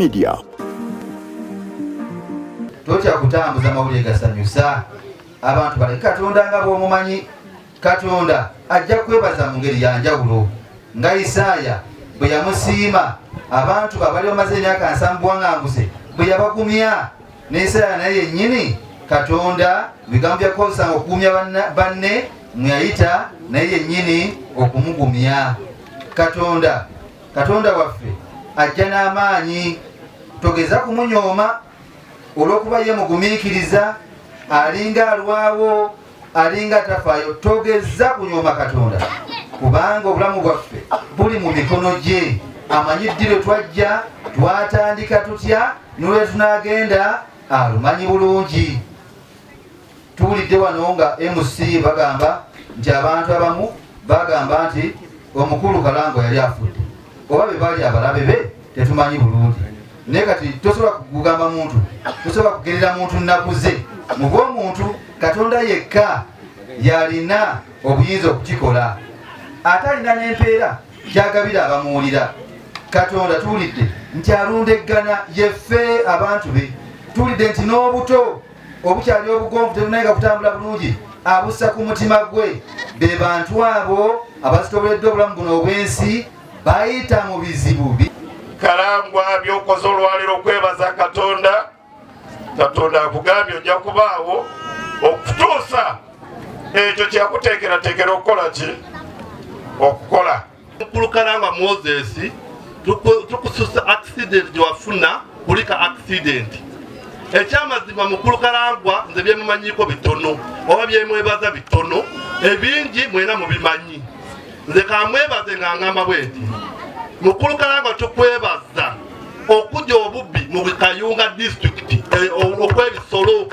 Media. Totya kutambuza mawulire gasanyusa abantu bali Katonda nga bw'omumanyi. Katonda ajja kwebaza mu ngeri ya njawulo nga Isaaya bwe yamusiima abantu abali bamaze emyaka 7 buwaŋŋanguse bwe yabagumya. Ne Isaaya naye yennyini Katonda bigambo byakozesanga okukumya banne mweyayita naye yennyini okumugumya. Katonda waffe ajja n'amaanyi, togeza kumunyooma olw'okuba ye mugumiikiriza, alinga alwawo, alinga tafaayo. Togeza kunyooma Katonda kubanga obulamu bwaffe buli mu mikono gye. Amanyi ddi lwe twajja, twatandika tutya, n'olwe tunaagenda alumanyi bulungi. Tuwulidde wano nga MC bagamba nti abantu abamu bagamba nti omukulu Kalango yali afudde, oba be baali abalabe be tetumanyi bulungi. Naye kati tosobola kugamba muntu, tosobola kugerera muntu nnaku ze. Mu bw'omuntu Katonda yekka yalina obuyinza okukikola, ate alina n'empeera gy'agabira abamuwulira. Katonda tuwulidde nti alundeggana yeffe abantu be. Tuwulidde nti n'obuto obukyali obugonvu tebunayiga kutambula bulungi abussa ku mutima gwe. Be bantu abo abasitoboledde obulamu buno obw'ensi bayita mu bizibu. Kalangwa by'okoze olwaliro okwebaza Katonda. Katonda akugambye ojja kubaawo okutuusa ekyo kyakuteekerateekera okukola ki? Okukola. Mukulu Kalangwa Moses tukususa accident gyewafuna kulika accident. Ekyamazima Mukulu Kalangwa nze byemumanyiko bitono oba byemwebaza bitono, ebingi mwena mubimanyi. Nze kamwebaze nga ngamba bwenti Mukulu Kalangwa tukwebaza okujja obubbi mu Kayunga district okwebisolo.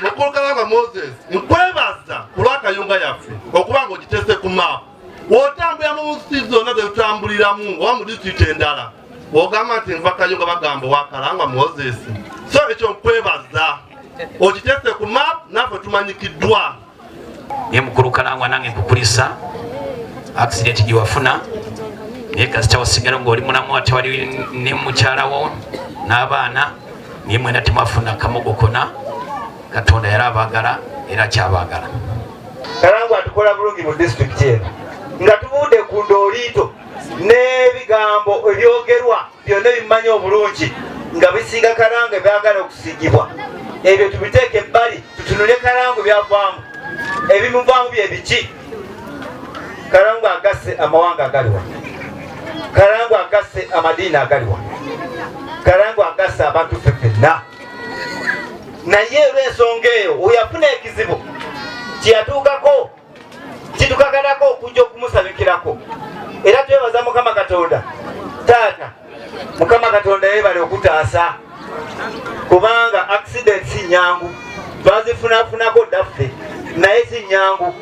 Mukulu Kalangwa Moses nkwebaza kulwa Kayunga yaffe okuba ng'ogitese ku map. Wotambulira mu nsi zonna zetutambuliramu oba mu district endala ogamba nti nva Kayunga bagamba wa Kalangwa Moses. So ekyo nkwebaza ogitese ku map, naffe tumanyikiddwa. Ye Mukulu Kalangwa nange nkukulisa accident gyewafuna, naye kasita wasigala ng'oli mulamu ate wali ne mukyalawo n'abaana, naye mwena temwafuna kamogokona. Katonda yali abaagala era akyabaagala. Kalangwa atukola bulungi mu district eno nga tubudde ku ndooliito n'ebigambo ebyogerwa byonna bimanyi obulungi nga bisiiga Kalangwa byagala okusiigibwa. Ebyo tubiteeke ebbali tutunule Kalangwa byavaamu. Ebimuvaamu bye biki? Kalangwa agasse amawanga agaliwa, Kalangwa agasse amadiini agaliwa, Kalangwa agasse abantu ffenna. Naye olw'ensonga eyo oyafuna ekizibu kyeyatuukako kitukagalako okujja okumusabikirako. Era twebaza Mukama Katonda. Taata Mukama Katonda yeebale okutaasa kubanga accident si nyangu, twazifunafunako daffe naye si nyangu.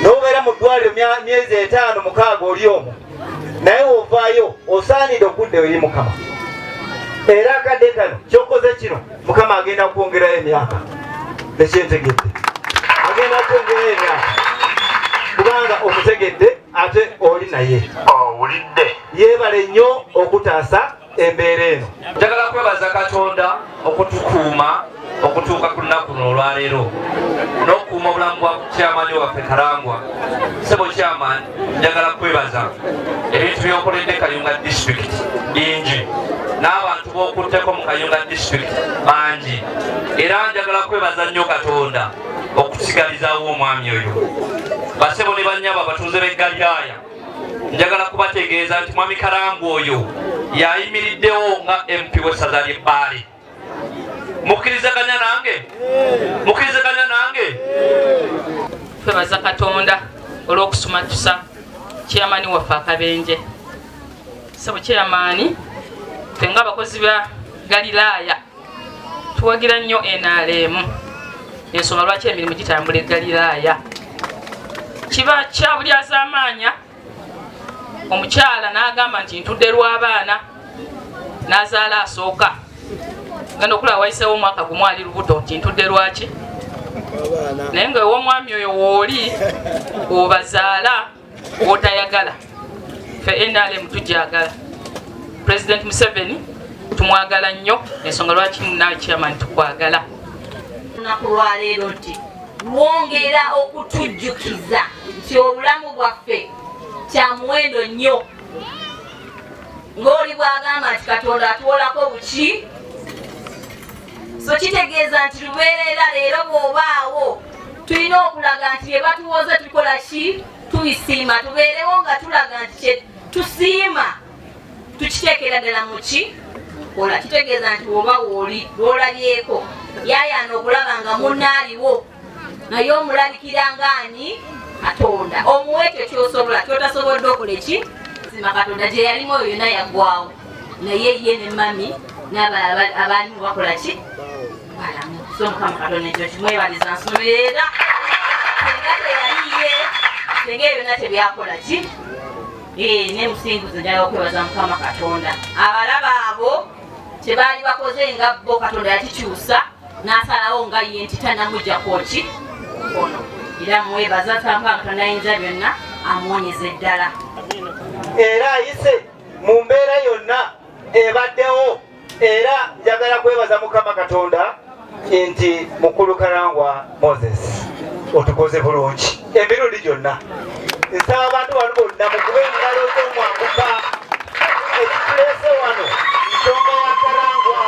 N'obeera mu ddwaliro myezi 5-6 oli omwo, naye ovaayo osaanidde okudda eri Mukama. Era akadde kano kyokoze kino Mukama agenda kwongerayo emyaka. Tekyentegedde agenda kwongerayo emyaka kubanga omutegedde ate oli naye Owulidde. Yeebale nnyo okutaasa embeera eno. Njagala kwebaza Katonda okutukuuma okutuuka ku lunaku luno olwaleero n'okukuuma obulamu bwa kyamaani waffe Kalangwa. Ssebo kyamaani, njagala kwebaza ebintu by'okoledde Kayunga district bingi, n'abantu b'okutteko mu Kayunga district bangi. Era njagala kwebaza nnyo Katonda okusigalizaawo omwami oyo. Bassebo ne bannyabo abatuuze b'e Galilaaya, njagala kubategeeza nti mwami Kalangwa oyo yayimiriddewo nga MP w'essaza ly'e Bbaale. Mukkirizaganya nange? Mukkirizaganya nange? Twebaza Katonda olw'okusumatusa kyamaani waffe akabenje. Ssebo kyamaani, ffe ng'abakozi ba Galilaaya tuwagira nnyo NRM. Ensonga lwaki emirimu gitambula e Galilaaya. Kiba kya bulyazaamaanya omukyala n'agamba nti ntudde lw'abaana n'azaala asooka. Genda okulaba wayiseewo omwaka gumu ali lubuto nti ntudde lwaki? Naye ng'ew'omwami oyo wooli obazaala w'otayagala. fe NRM tujagala President Museveni tumwagala nnyo ensonga lwaki nawe chairman tukwagala nakulwaleero nti lwongera okutujjukiza nti obulamu bwaffe kya muwendo nnyo ng'oli bwagamba nti Katonda atuwolako buki so kitegeeza nti lubeerera leero bw'obaawo tulina okulaga nti bye batuwoze tukola ki tubisiima tubeerewo nga tulaga nti tusiima tukiteekera ddala mu ki kola kitegeeza nti oba wooli lwolabyeko yaayana okulaba nga munnaaliwo naye omulabikira ngaani Katonda omuwe ekyo kyosobola kyotasobodde okola eki sima Katonda gye yalimu oyo yonna yaggwawo naye ye ne mami n'abalala abaalimu bakola ki balamu so Mukama Katonda ekyo kimwebaliza nsoberera senga teyaliye senga yonna tebyakola ki ne musinguzo njala okwebaza Mukama Katonda abalaba abo tebaali bakoze nga bo Katonda yakikyusa n'asalawo nga ye nti tanamujja kwoki ono era mwebaza Mukama Katonda ayinza byonna amuwonyeze ddala era ayise mu mbeera yonna ebaddewo era njagala kwebaza Mukama Katonda nti mukulu Karangwa Moses otukoze bulungi emirundi gyonna nsaba abantu wano bonna mukube engalo z'omwanguka ekituleese wano nsonga ya Karangwa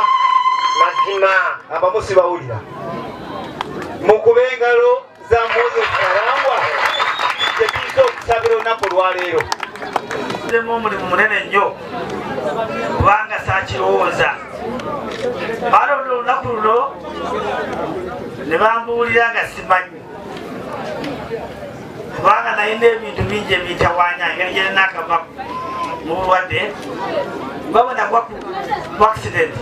mazima abamu sibawulira mukube engalo za Moses Karangwa tetuyiza okusabira olunaku lwaleero Ndemu omulimu munene nnyo kubanga saakirowooza baala olunaku luno ne bambuulira nga simanyi kubanga nayina ebintu bingi ebintawaanya engeri gye nnaakava mu bulwadde babona gwa ku accident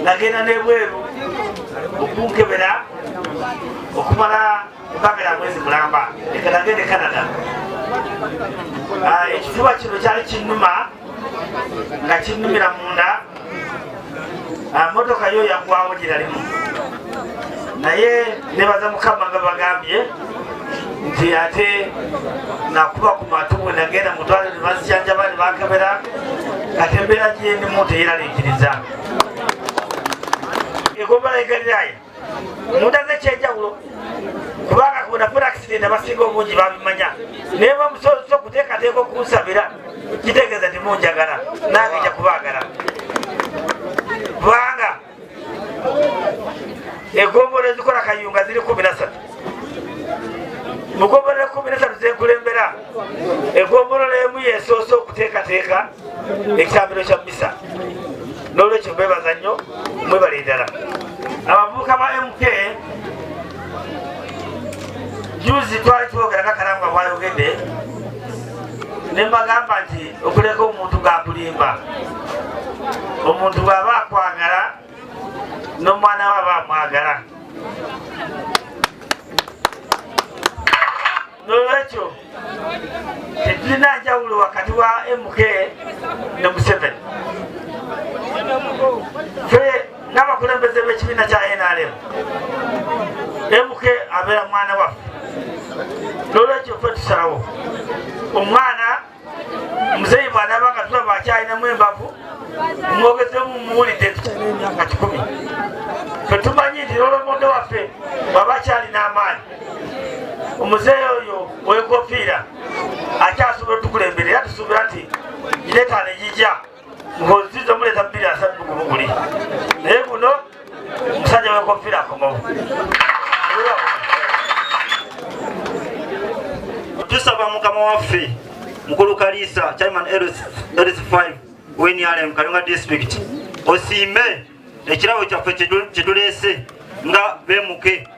nagenda n'ebweru okunkebera okumala ebbanga lya mwezi mulamba nagende Canada ekifuba kino kyali kinnuma nga kinnumira munda motoka yo yaggwawo gyeralimu naye nebaza Mukama nga bagambye nti ate nakuba ku matu bwe nagenda mutwale ne bazijanjaba ne bakebera kati embeera gyendimu teyeraliikiriza egombala egaliraaya munda zekyenjawulo kubanga kunafuna accident abasinga obungi babimanya naye bamusozo okuteekateeka okunsabira kitegeeza nti munjagala nange nja kubaagala kubanga egombolo ezikola kayunga ziri 13 mugombolo 13 zenkulembera egombolo emu yesoose okuteekateeka ekitambiro kya misa n'olwekyo mbebaza nnyo mwebale ddala abavubuka ba MK juzi twali twogera nga Karangwa bwayogedde ne mbagamba nti okuleka omuntu g'akulimba omuntu bw'aba akwagala n'omwana we aba amwagala n'olwekyo tetulina njawulo wakati wa MK ne Museveni fe n'abakulembeze b'ekibiina kya NRM MK abeera mwana waffe n'olwekyo ffe tusalawo omwana muzeyi bw'anaaba nga tulaba akyalinamu embavu omwogezemu muwulidde tukyalina emyaka 10 fe tumanyi nti n'olwomonde waffe bw'aba akyalina amaanyi omuzeeyi oyo w'enkofiira akyasobola otukulembera era tusuubira nti gireetaano egijja ng'ozizo muleeta 2 guli naye guno omusajja w'enkofiira akomawo tusaba Mukama waffe mukulu Kalisa chairman LS5 WNRM Kayunga district osiime ekirabo kyaffe kyetuleese nga bemuke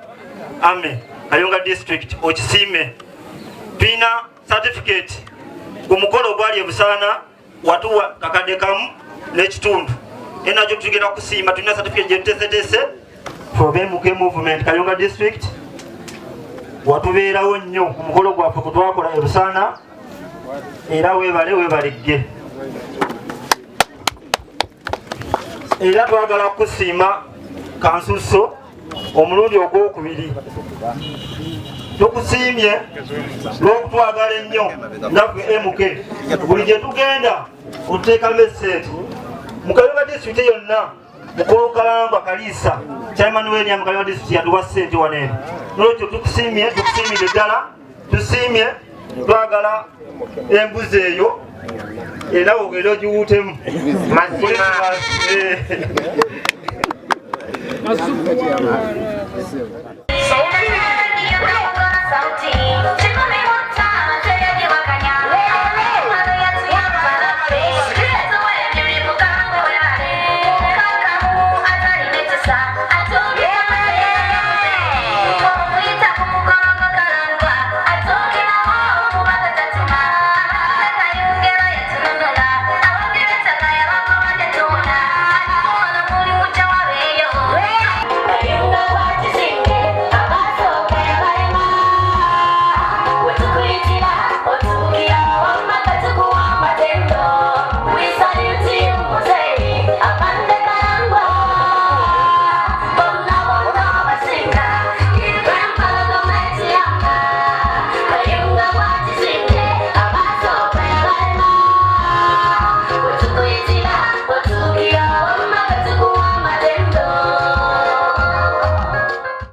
ame Kayunga district okisiime tulina certificate ku mukolo gwali ebusaana watuwa kakadde kamu n'ekitundu enakyo tugenda kusiima tulina certificate gyetuteeseteese for bemuke movement Kayunga district watubeerawo nnyo ku mukolo gwaffe kutwakola ebusaana era webalegge era twagala kusiima Kansuso omulundi ogwokubiri tukusiimye lw'okutwagala ennyo naffe MK buli gye tugenda otuteekamu essente mu Kayunga disitulikiti yonna mukulu Kalangwa Kaliisa chairman William Kayunga disitulikiti yaduwa ssente waneeno nolwekyo tukusiimidde ddala tusiimye twagala embuzi eyo era ogenda ogiwuutemu Sauti